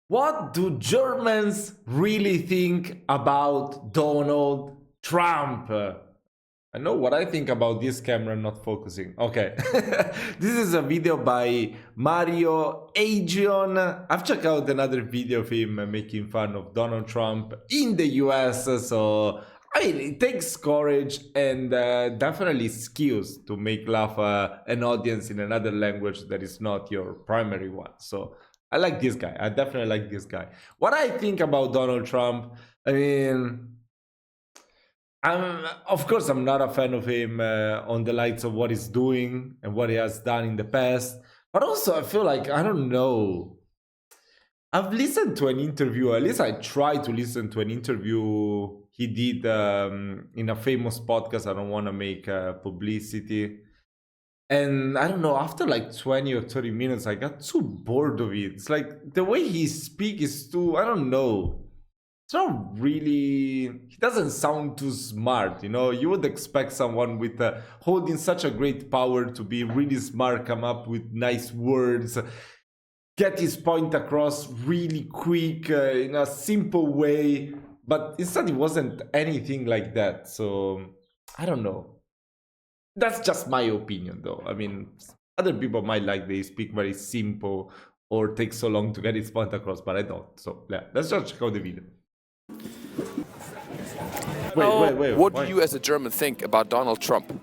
What do Germans really think about Donald Trump? I know what I think about this camera not focusing. Okay. This is a video by Mauro. I've checked out another video of him making fun of Donald Trump in the US. So, I mean, it takes courage and definitely skills to make laugh an audience in another language that is not your primary one. So, I like this guy. I definitely like this guy. What I think about Donald Trump, I mean, of course, I'm not a fan of him on the lights of what he's doing and what he has done in the past. But also, I feel like, I don't know. I've listened to an interview, at least I tried to listen to an interview he did in a famous podcast. I don't want to make publicity. And I don't know, after like 20 or 30 minutes, I got too bored of it. It's like the way he speaks is too, I don't know. It's not really, he doesn't sound too smart, you know? You would expect someone with holding such a great power to be really smart, come up with nice words, get his point across really quick, in a simple way. But instead, it wasn't anything like that. So, I don't know. That's just my opinion, though. I mean, other people might like they speak very simple or take so long to get his point across, but I don't. So, yeah, let's just check out the video. Wait. What do you as a German think about Donald Trump?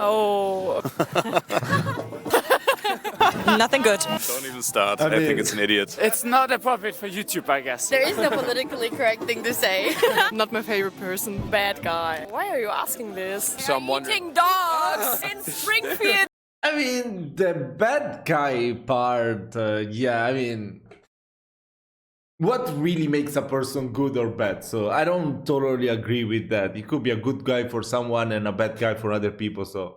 Oh. Nothing good. Don't even start. I think it's an idiot. It's not appropriate for YouTube, I guess. There is no politically correct thing to say. Not my favorite person. Bad guy. Why are you asking this? So I'm wondering. Eating dogs in Springfield. I mean, the bad guy part, yeah, I mean, what really makes a person good or bad? So I don't totally agree with that. He could be a good guy for someone and a bad guy for other people. So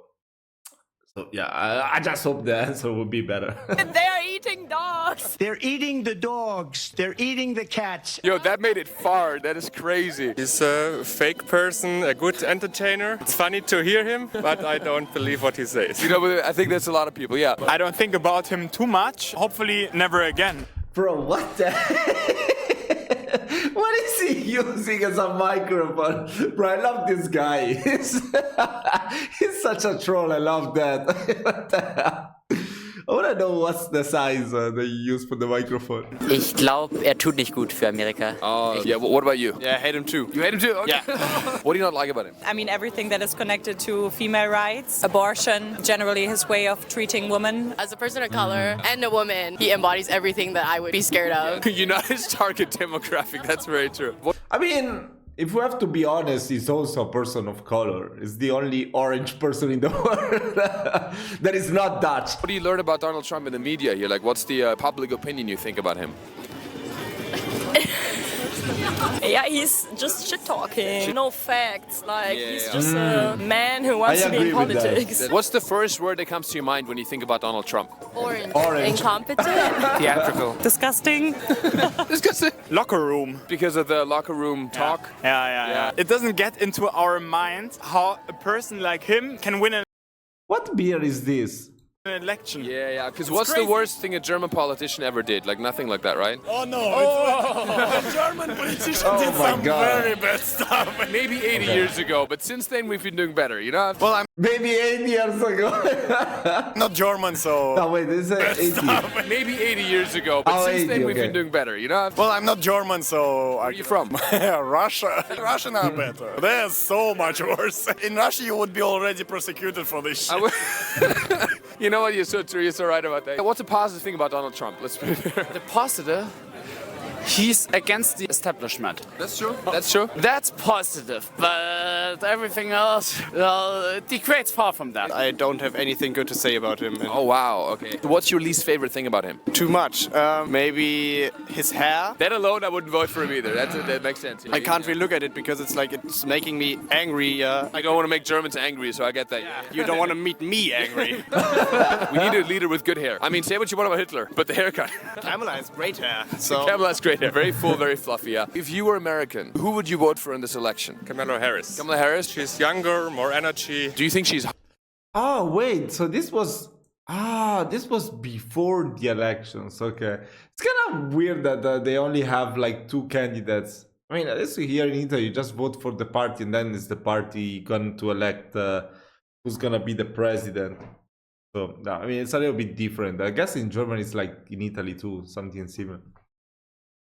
yeah, I just hope the answer will be better. They are eating dogs. They're eating the dogs. They're eating the cats. Yo, that made it far. That is crazy. He's a fake person, a good entertainer. It's funny to hear him, but I don't believe what he says. You know, but I think that's a lot of people, yeah. I don't think about him too much. Hopefully, never again. Bro, what the What is he using as a microphone? Bro, I love this guy. He's such a troll. I love that. What the hell? I want to know what's the size that you use for the microphone. Ich glaube, tut nicht gut für Amerika. Yeah, what about you? Yeah, I hate him too. You hate him too? Okay. Yeah. What do you not like about him? I mean, everything that is connected to female rights, abortion, generally his way of treating women. As a person of color and a woman, he embodies everything that I would be scared of. You're not his target demographic, that's very true. I mean, if we have to be honest, he's also a person of color. He's the only orange person in the world that is not Dutch. What do you learn about Donald Trump in the media here? Like, what's the public opinion you think about him? Yeah, he's just shit talking. No facts. Like, he's Yeah. just a man who wants I to be in agree with that. politics. What's the first word that comes to your mind when you think about Donald Trump? Orange. Orange. Incompetent. Theatrical. Disgusting. Disgusting. Locker room. Because of the locker room talk. Yeah. It doesn't get into our mind how a person like him can win an What beer is this? election. Yeah. Because what's crazy. the worst thing a German politician ever did? Like nothing like that, right? Oh no, the German politician did my some God. very bad stuff. Maybe 80 years ago, but since then we've been doing better, you know? Well, I'm Maybe 8 years ago. not German, so... No, wait, this is 80. Maybe 80 years ago, but Oh, since 80, then we've okay. been doing better, you know? Well, I'm not German, so... Where are you from? Russia. Russian are better. They're so much worse. In Russia, you would be already prosecuted for this shit. You know what? You're so true. You're so right about that. What's a positive thing about Donald Trump? Let's put it there. The positive, he's against the establishment. That's true. That's true. That's positive, but everything else, well, the great's far from that. I don't have anything good to say about him. Oh wow. Okay. What's your least favorite thing about him? Too much. Maybe his hair. That alone, I wouldn't vote for him either. That makes sense. I can't really look at it because it's like it's making me angry. I don't want to make Germans angry, so I get that. You don't want to meet me angry. We need a leader with good hair. I mean, say what you want about Hitler, but the haircut. Kamala has great hair. So Kamala has great hair. Very full, very fluffy, yeah. If you were American, who would you vote for in this election? Kamala Harris. Kamala Harris? She's younger, more energy. Do you think she's... Oh, wait, so this was This was before the elections. Okay. It's kind of weird that they only have like 2 candidates. I mean, at least here in Italy, you just vote for the party and then it's the party going to elect who's going to be the president. So, no, I mean, it's a little bit different. I guess in Germany, it's like in Italy too, something similar.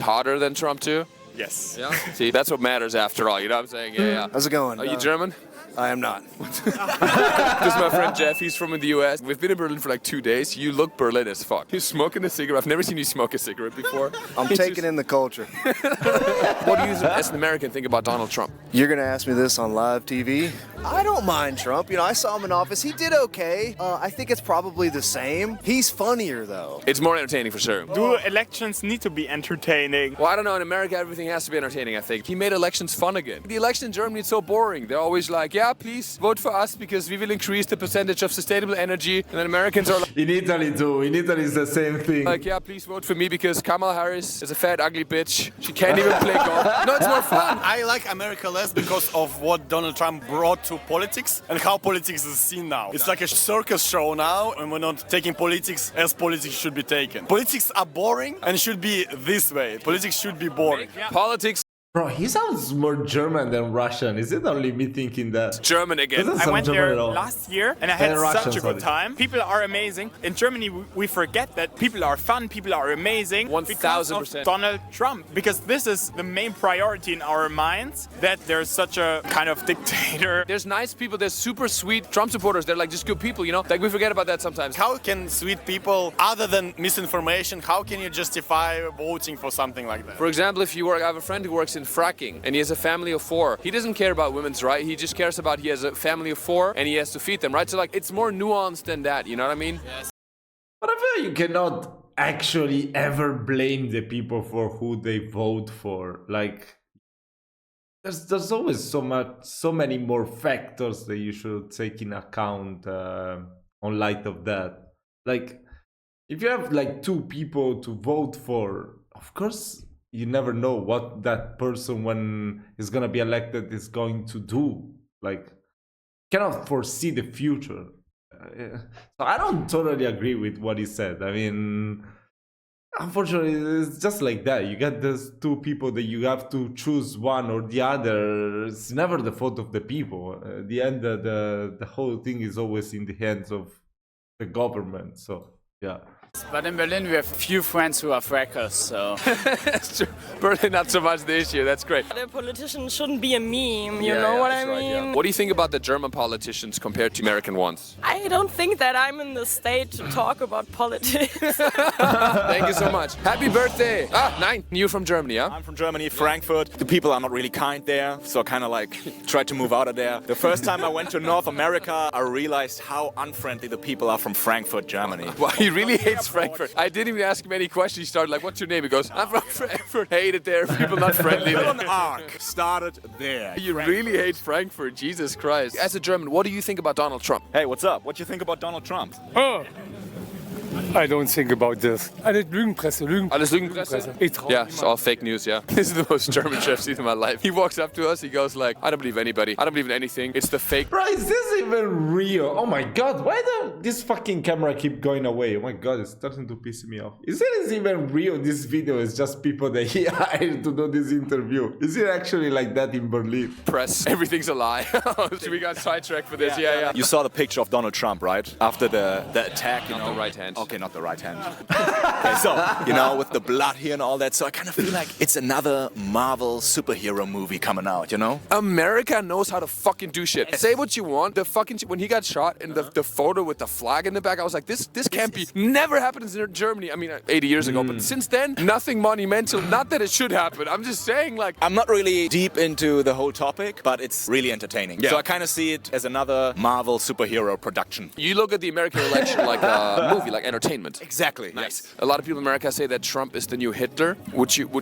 Hotter than Trump too? Yes. Yeah. See, that's what matters after all. You know what I'm saying? Yeah. How's it going? Are you German? I am not. This is my friend Jeff. He's from the U.S. We've been in Berlin for like 2 days. You look Berlin as fuck. You're smoking a cigarette. I've never seen you smoke a cigarette before. I'm taking in the culture. What do you, as an American, think about Donald Trump? You're going to ask me this on live TV? I don't mind Trump. You know, I saw him in office. He did okay. I think it's probably the same. He's funnier, though. It's more entertaining for sure. Do elections need to be entertaining? Well, I don't know. In America, everything has to be entertaining, I think. He made elections fun again. The election in Germany is so boring. They're always like, yeah, please vote for us because we will increase the percentage of sustainable energy. And then Americans are like... In Italy too. In Italy, it's the same thing. Like, yeah, please vote for me because Kamala Harris is a fat, ugly bitch. She can't even play golf. No, it's more fun. I like America less because of what Donald Trump brought to politics and how politics is seen now. It's like a circus show now, and we're not taking politics as politics should be taken. Politics are boring and should be this way. Politics should be boring. Politics. Bro, he sounds more German than Russian. Is it only me thinking that? German again. Doesn't I sound went German there at all. last year and I had Russian, such a good time. People are amazing. In Germany, we forget that people are fun, people are amazing. 1000%. Donald Trump, because this is the main priority in our minds, that there's such a kind of dictator. There's nice people, there's super sweet Trump supporters. They're like just good people, you know? Like we forget about that sometimes. How can sweet people, other than misinformation, how can you justify voting for something like that? For example, if you work, I have a friend who works in fracking and he has a family of 4. He doesn't care about women's rights. He just cares about he has a family of 4 and he has to feed them, right? So like it's more nuanced than that, you know what I mean? Yes. But I feel you cannot actually ever blame the people for who they vote for. Like, there's always so many more factors that you should take in account on light of that. Like, if you have like 2 people to vote for, of course you never know what that person, when is gonna be elected, is going to do. Like, cannot foresee the future. So I don't totally agree with what he said. I mean, unfortunately, it's just like that. You get those 2 people that you have to choose one or the other. It's never the fault of the people. At the end, the whole thing is always in the hands of the government. So, yeah. But in Berlin, we have few friends who are frackers, so... That's true. Berlin, not so much the issue. That's great. The politician shouldn't be a meme, you know what I mean? What do you think about the German politicians compared to American ones? I don't think that I'm in the state to talk about politics. Thank you so much. Happy birthday. 9. You're from Germany, yeah? I'm from Germany, Frankfurt. The people are not really kind there, so I kind of like tried to move out of there. The first time I went to North America, I realized how unfriendly the people are from Frankfurt, Germany. Well, he really hates Frankfurt. I didn't even ask him any questions. He started like, what's your name? He goes, I'm from Frankfurt. Hate it there. People not friendly there. An arc started there. You really hate Frankfurt. Jesus Christ. As a German, what do you think about Donald Trump? Hey, what's up? What do you think about Donald Trump? Oh, I don't think about this. Alles Lügenpresse, Alles Lügenpresse? Yeah, it's all fake news, yeah. This is the most German chef I've seen in my life. He walks up to us, he goes like, I don't believe anybody. I don't believe in anything. It's the fake. Bro, is this even real? Oh my god, why does this fucking camera keep going away? Oh my god, it's starting to piss me off. Is it even real? This video is just people that he hired to do this interview. Is it actually like that in Berlin? Press. Everything's a lie. We got sidetracked for this, yeah. You saw the picture of Donald Trump, right? After the attack, you know? The right hand. Okay, not the right hand. Okay, so, you know, with the blood here and all that, so I kind of feel like it's another Marvel superhero movie coming out, you know? America knows how to fucking do shit. Say what you want. The fucking when he got shot in the photo with the flag in the back, I was like, this can't be. Never happened in Germany. I mean, 80 years ago, but since then, nothing monumental. Not that it should happen. I'm just saying, like, I'm not really deep into the whole topic, but it's really entertaining. Yeah. So I kind of see it as another Marvel superhero production. You look at the American election like a movie, like entertainment. entertainment. Exactly. Nice. Yes. A lot of people in America say that Trump is the new Hitler.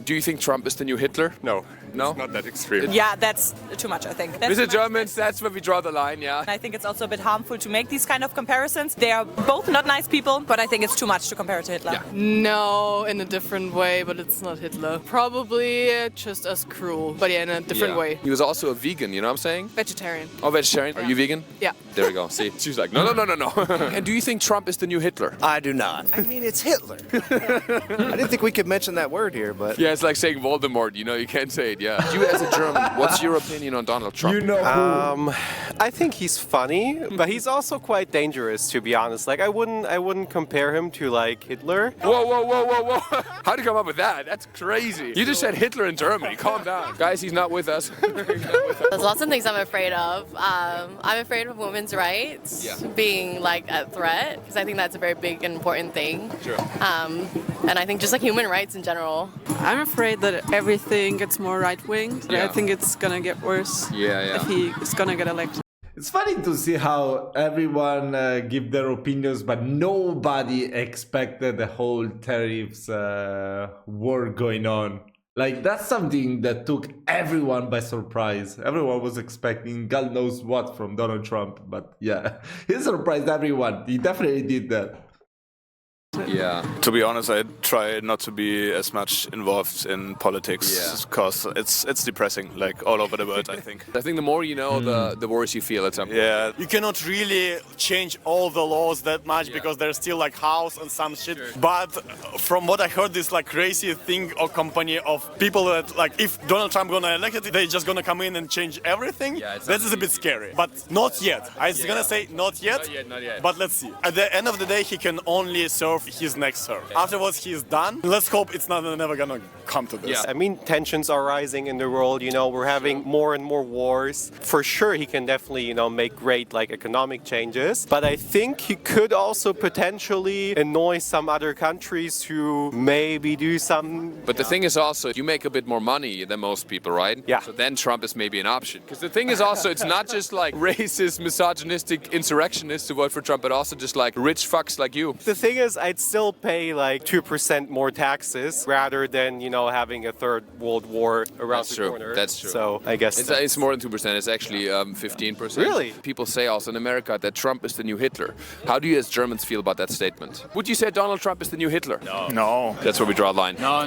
Do you think Trump is the new Hitler? No. No? It's not that extreme. Yeah, that's too much, I think. Visit Germans, that's where we draw the line, yeah. I think it's also a bit harmful to make these kind of comparisons. They are both not nice people, but I think it's too much to compare to Hitler. Yeah. No, in a different way, but it's not Hitler. Probably just as cruel, but yeah, in a different way. He was also a vegan, you know what I'm saying? Vegetarian. Oh, vegetarian? Are you vegan? Yeah. There we go. See, she's like, no. And do you think Trump is the new Hitler? I do not. I mean, it's Hitler. I didn't think we could mention that word here, but... Yeah, it's like saying Voldemort, you know, you can't say it, yeah. You as a German, what's your opinion on Donald Trump? You know who? I think he's funny, but he's also quite dangerous, to be honest. Like, I wouldn't compare him to, like, Hitler. Whoa. How'd you come up with that? That's crazy. You just said Hitler in Germany. Calm down. Guys, he's not with us. There's lots of things I'm afraid of. I'm afraid of women's rights being like a threat, because I think that's a very big and important thing. Sure. And I think just like human rights in general. I'm afraid that everything gets more right-wing. Yeah. I think it's gonna get worse if he is gonna get elected. It's funny to see how everyone give their opinions, but nobody expected the whole tariffs war going on. Like, that's something that took everyone by surprise. Everyone was expecting God knows what from Donald Trump, but yeah, he surprised everyone. He definitely did that. Yeah. To be honest, I try not to be as much involved in politics because it's depressing, like all over the world, I think. I think the more you know, the worse you feel at some point. Yeah. You cannot really change all the laws that much because there's still like house and some shit. Sure. But from what I heard, this like crazy thing or company of people that like if Donald Trump gonna elect it, they just gonna come in and change everything. Yeah, that is a bit scary. But not yet. I was gonna say not yet. Not yet. But let's see. At the end of the day, he can only serve his next term. Afterwards, he's done. Let's hope it's never gonna come to this. Yeah. I mean, tensions are rising in the world. You know, we're having more and more wars. For sure, he can definitely, you know, make great like economic changes. But I think he could also potentially annoy some other countries who maybe do some. But the thing is also, you make a bit more money than most people, right? Yeah. So then Trump is maybe an option. Because the thing is also, it's not just like racist, misogynistic insurrectionists who vote for Trump, but also just like rich fucks like you. The thing is, I'd still pay like 2% more taxes rather than, you know, having a third world war around the corner. That's true. So I guess it's more than 2%. It's actually 15%. Really? People say also in America that Trump is the new Hitler. How do you as Germans feel about that statement? Would you say Donald Trump is the new Hitler? No. That's where we draw a line. No.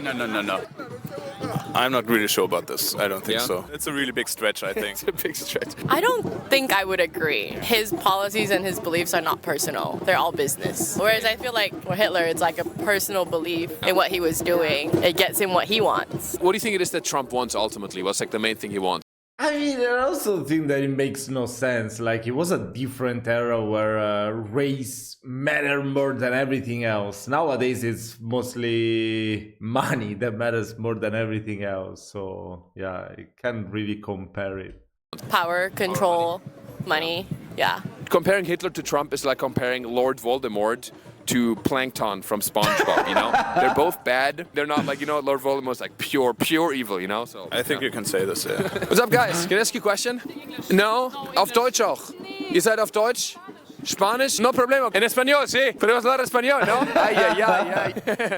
I'm not really sure about this. I don't think so. It's a really big stretch, I think. It's a big stretch. I don't think I would agree. His policies and his beliefs are not personal. They're all business. Whereas I feel like for Hitler, it's like a personal belief in what he was doing. It gets him what he wants. What do you think it is that Trump wants ultimately? What's like the main thing he wants? I mean, I also think that it makes no sense. Like, it was a different era where race mattered more than everything else. Nowadays, it's mostly money that matters more than everything else. So, yeah, you can't really compare it. Power, control, money, yeah. Comparing Hitler to Trump is like comparing Lord Voldemort to Plankton from SpongeBob, you know? They're both bad. They're not like, you know, Lord Voldemort's like pure evil, you know? So I think you can say this, yeah. What's up, guys? Can I ask you a question? No? Auf Deutsch auch. Ihr seid auf Deutsch? Spanish? No problema. En español, sí. Podemos hablar español, no? Ay.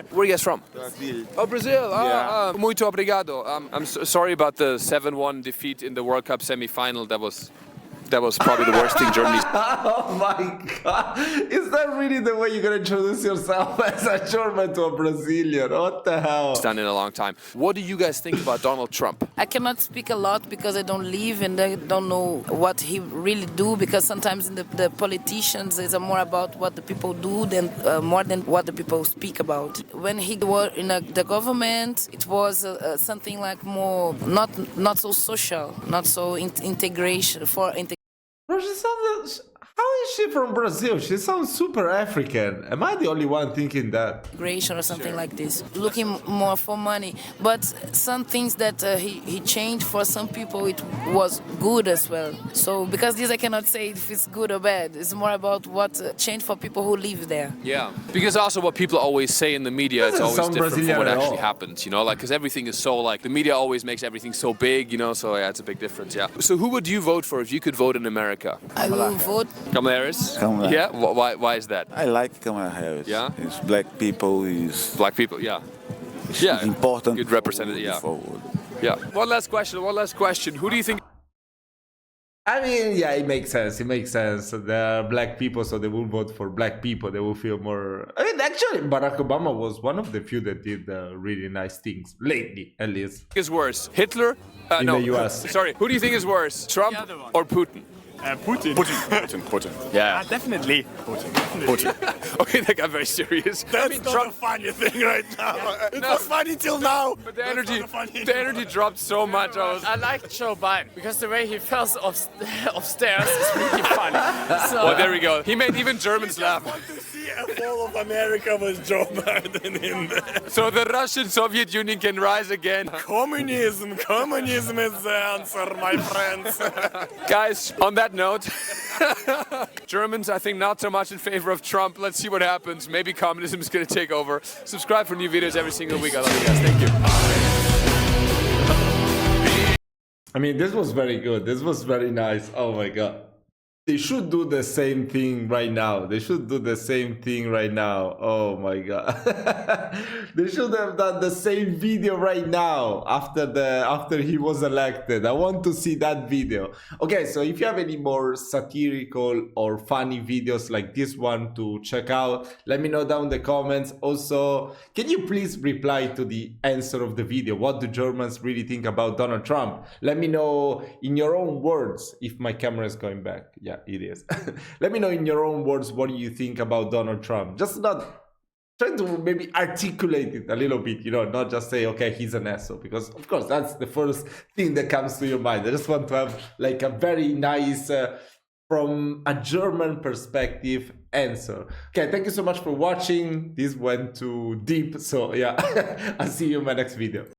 Where are you guys from? Brazil. Oh, Brazil. Muito obrigado. I'm sorry about the 7-1 defeat in the World Cup semi-final. That was probably the worst thing Germany's... Oh my God. Is that really the way you're going to introduce yourself as a German to a Brazilian? What the hell? Done in a long time. What do you guys think about Donald Trump? I cannot speak a lot because I don't live and I don't know what he really do, because sometimes in the politicians it's more about what the people do than more than what the people speak about. When he was in the government, it was something like more not so social, not so integration for integration. Bro, how is she from Brazil? She sounds super African. Am I the only one thinking that? Or something like this, looking more for money. But some things that he changed for some people, it was good as well. So because this I cannot say if it's good or bad. It's more about what changed for people who live there. Yeah, because also what people always say in the media, it's always different from what actually happens, you know, like, because everything is so, like, the media always makes everything so big, you know, so yeah, it's a big difference, yeah. So who would you vote for if you could vote in America? I will vote Kamala Harris? Kamala. Yeah? Why is that? I like Kamala Harris. Yeah? It's black people. Is Black people, yeah. it's Yeah. important. Good represented, yeah. Forward. Yeah. One last question. Who do you think? I mean, yeah, it makes sense. It makes sense. They're black people, so they will vote for black people. They will feel more. I mean, actually, Barack Obama was one of the few that did really nice things lately, at least. Is worse, Hitler? In no, the US. Sorry, who do you think is worse, Trump or Putin? Putin. Putin. Yeah. Definitely. Putin. Okay, that got very serious. That's not a funny thing right now. It was funny till now. But the energy dropped so much. I like Joe Biden because the way he fell off stairs is really funny. So, Oh, there we go. He made even Germans laugh. To see a fall of America with Joe Biden in there. So the Russian Soviet Union can rise again. Communism is the answer, my friends. Guys, on that note, Germans, I think not so much in favor of Trump. Let's see what happens. Maybe communism is going to take over. Subscribe for new videos every single week. I love you guys. Thank you. I mean, this was very good. This was very nice. Oh my god. They should do the same thing right now. They should do the same thing right now. Oh my god. They should have done the same video right now after he was elected. I want to see that video. Okay, so if you have any more satirical or funny videos like this one to check out, let me know down in the comments. Also, can you please reply to the answer of the video? What do Germans really think about Donald Trump? Let me know in your own words if my camera is going back. Yeah, it is. Let me know in your own words what do you think about Donald Trump. Just not try to maybe articulate it a little bit, you know, not just say, okay, he's an asshole, because of course that's the first thing that comes to your mind. I just want to have like a very nice from a German perspective answer. Okay, thank you so much for watching. This went too deep, so yeah. I'll see you in my next video.